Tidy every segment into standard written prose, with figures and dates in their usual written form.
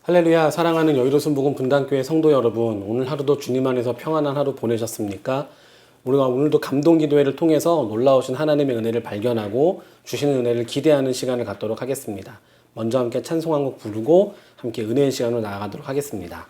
할렐루야. 사랑하는 여의도 순복음 분당교회 성도 여러분, 오늘 하루도 주님 안에서 평안한 하루 보내셨습니까? 우리가 오늘도 감동 기도회를 통해서 놀라우신 하나님의 은혜를 발견하고 주시는 은혜를 기대하는 시간을 갖도록 하겠습니다. 먼저 함께 찬송 한 곡 부르고 함께 은혜의 시간으로 나아가도록 하겠습니다.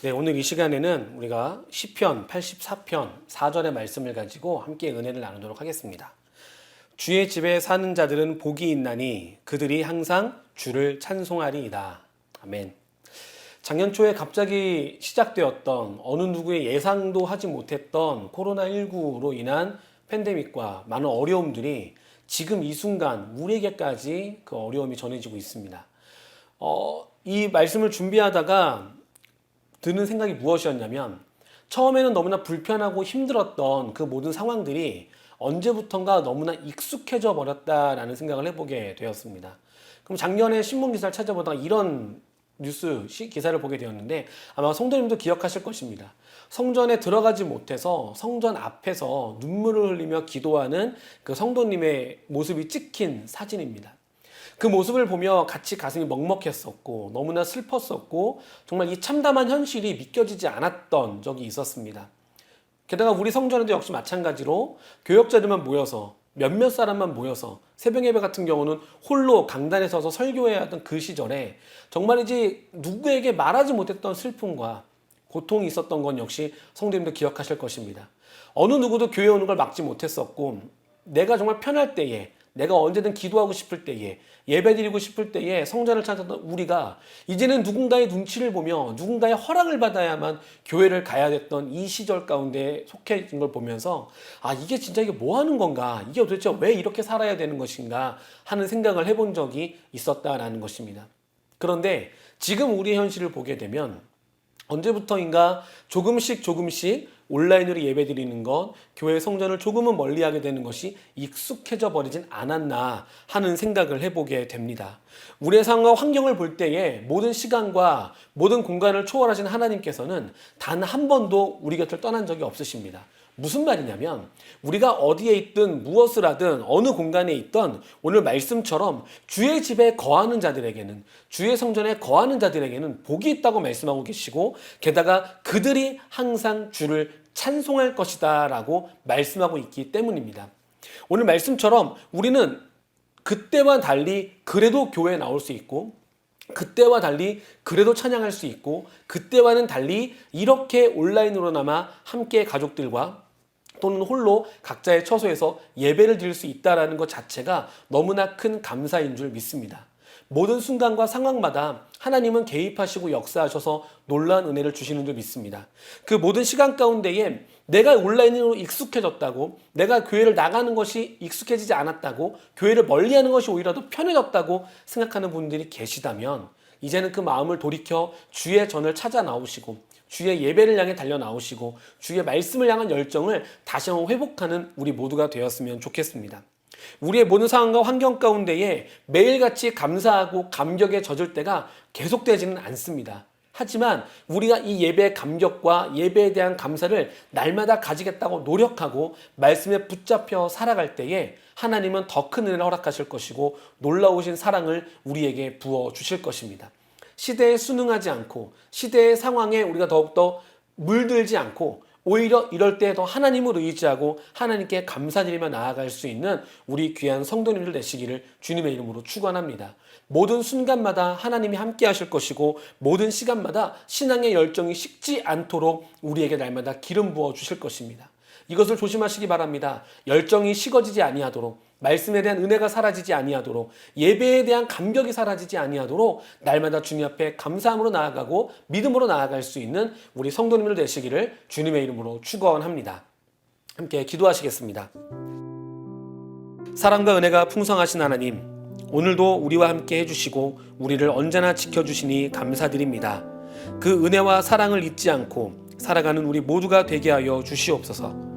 네, 오늘 이 시간에는 우리가 시편 84편 4절의 말씀을 가지고 함께 은혜를 나누도록 하겠습니다. 주의 집에 사는 자들은 복이 있나니 그들이 항상 주를 찬송하리이다. 아멘. 작년 초에 갑자기 시작되었던 어느 누구의 예상도 하지 못했던 코로나19로 인한 팬데믹과 많은 어려움들이 지금 이 순간 우리에게까지 그 어려움이 전해지고 있습니다. 이 말씀을 준비하다가 드는 생각이 무엇이었냐면, 처음에는 너무나 불편하고 힘들었던 그 모든 상황들이 언제부턴가 너무나 익숙해져 버렸다라는 생각을 해보게 되었습니다. 그럼 작년에 신문 기사를 찾아보다가 이런 뉴스 기사를 보게 되었는데, 아마 성도님도 기억하실 것입니다. 성전에 들어가지 못해서 성전 앞에서 눈물을 흘리며 기도하는 그 성도님의 모습이 찍힌 사진입니다. 그 모습을 보며 같이 가슴이 먹먹했었고 너무나 슬펐었고 정말 이 참담한 현실이 믿겨지지 않았던 적이 있었습니다. 게다가 우리 성전에도 역시 마찬가지로 교역자들만 모여서 몇몇 사람만 모여서 새벽 예배 같은 경우는 홀로 강단에 서서 설교해야 하던 그 시절에 정말이지 누구에게 말하지 못했던 슬픔과 고통이 있었던 건 역시 성도님도 기억하실 것입니다. 어느 누구도 교회 오는 걸 막지 못했었고, 내가 정말 편할 때에, 내가 언제든 기도하고 싶을 때에, 예배드리고 싶을 때에 성전을 찾았던 우리가 이제는 누군가의 눈치를 보며 누군가의 허락을 받아야만 교회를 가야 됐던 이 시절 가운데 속해진 걸 보면서, 이게 진짜 이게 뭐 하는 건가, 이게 도대체 왜 이렇게 살아야 되는 것인가 하는 생각을 해본 적이 있었다라는 것입니다. 그런데 지금 우리의 현실을 보게 되면 언제부터인가 조금씩 온라인으로 예배드리는 것, 교회 성전을 조금은 멀리하게 되는 것이 익숙해져 버리진 않았나 하는 생각을 해보게 됩니다. 우리의 상황과 환경을 볼 때에 모든 시간과 모든 공간을 초월하신 하나님께서는 단 한 번도 우리 곁을 떠난 적이 없으십니다. 무슨 말이냐면, 우리가 어디에 있든 무엇을 하든 어느 공간에 있던 오늘 말씀처럼 주의 집에 거하는 자들에게는, 주의 성전에 거하는 자들에게는 복이 있다고 말씀하고 계시고, 게다가 그들이 항상 주를 찬송할 것이다 라고 말씀하고 있기 때문입니다. 오늘 말씀처럼 우리는 그때와 달리 그래도 교회에 나올 수 있고, 그때와 달리 그래도 찬양할 수 있고, 그때와는 달리 이렇게 온라인으로나마 함께 가족들과 또는 홀로 각자의 처소에서 예배를 드릴 수 있다는 것 자체가 너무나 큰 감사인 줄 믿습니다. 모든 순간과 상황마다 하나님은 개입하시고 역사하셔서 놀라운 은혜를 주시는 줄 믿습니다. 그 모든 시간 가운데에 내가 온라인으로 익숙해졌다고, 내가 교회를 나가는 것이 익숙해지지 않았다고, 교회를 멀리하는 것이 오히려 더 편해졌다고 생각하는 분들이 계시다면, 이제는 그 마음을 돌이켜 주의 전을 찾아 나오시고 주의 예배를 향해 달려 나오시고 주의 말씀을 향한 열정을 다시 한번 회복하는 우리 모두가 되었으면 좋겠습니다. 우리의 모든 상황과 환경 가운데에 매일같이 감사하고 감격에 젖을 때가 계속되지는 않습니다. 하지만 우리가 이 예배의 감격과 예배에 대한 감사를 날마다 가지겠다고 노력하고 말씀에 붙잡혀 살아갈 때에 하나님은 더 큰 은혜를 허락하실 것이고 놀라우신 사랑을 우리에게 부어주실 것입니다. 시대에 순응하지 않고 시대의 상황에 우리가 더욱더 물들지 않고 오히려 이럴 때 더 하나님을 의지하고 하나님께 감사드리며 나아갈 수 있는 우리 귀한 성도님들 되시기를 주님의 이름으로 축원합니다. 모든 순간마다 하나님이 함께 하실 것이고 모든 시간마다 신앙의 열정이 식지 않도록 우리에게 날마다 기름 부어 주실 것입니다. 이것을 조심하시기 바랍니다. 열정이 식어지지 아니하도록, 말씀에 대한 은혜가 사라지지 아니하도록, 예배에 대한 감격이 사라지지 아니하도록 날마다 주님 앞에 감사함으로 나아가고 믿음으로 나아갈 수 있는 우리 성도님들 되시기를 주님의 이름으로 축원합니다. 함께 기도하시겠습니다. 사랑과 은혜가 풍성하신 하나님, 오늘도 우리와 함께 해주시고 우리를 언제나 지켜주시니 감사드립니다. 그 은혜와 사랑을 잊지 않고 살아가는 우리 모두가 되게 하여 주시옵소서.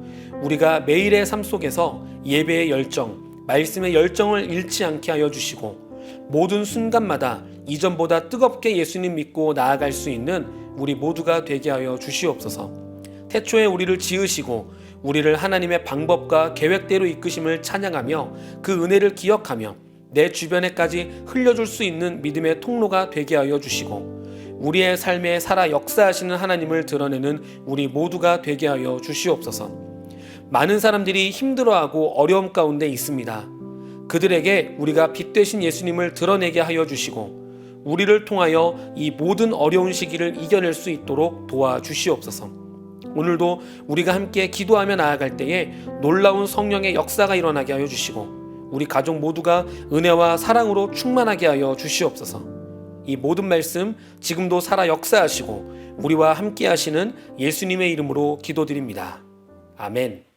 우리가 매일의 삶 속에서 예배의 열정, 말씀의 열정을 잃지 않게 하여 주시고 모든 순간마다 이전보다 뜨겁게 예수님 믿고 나아갈 수 있는 우리 모두가 되게 하여 주시옵소서. 태초에 우리를 지으시고 우리를 하나님의 방법과 계획대로 이끄심을 찬양하며 그 은혜를 기억하며 내 주변에까지 흘려줄 수 있는 믿음의 통로가 되게 하여 주시고 우리의 삶에 살아 역사하시는 하나님을 드러내는 우리 모두가 되게 하여 주시옵소서. 많은 사람들이 힘들어하고 어려움 가운데 있습니다. 그들에게 우리가 빛 되신 예수님을 드러내게 하여 주시고 우리를 통하여 이 모든 어려운 시기를 이겨낼 수 있도록 도와주시옵소서. 오늘도 우리가 함께 기도하며 나아갈 때에 놀라운 성령의 역사가 일어나게 하여 주시고 우리 가족 모두가 은혜와 사랑으로 충만하게 하여 주시옵소서. 이 모든 말씀 지금도 살아 역사하시고 우리와 함께 하시는 예수님의 이름으로 기도드립니다. 아멘.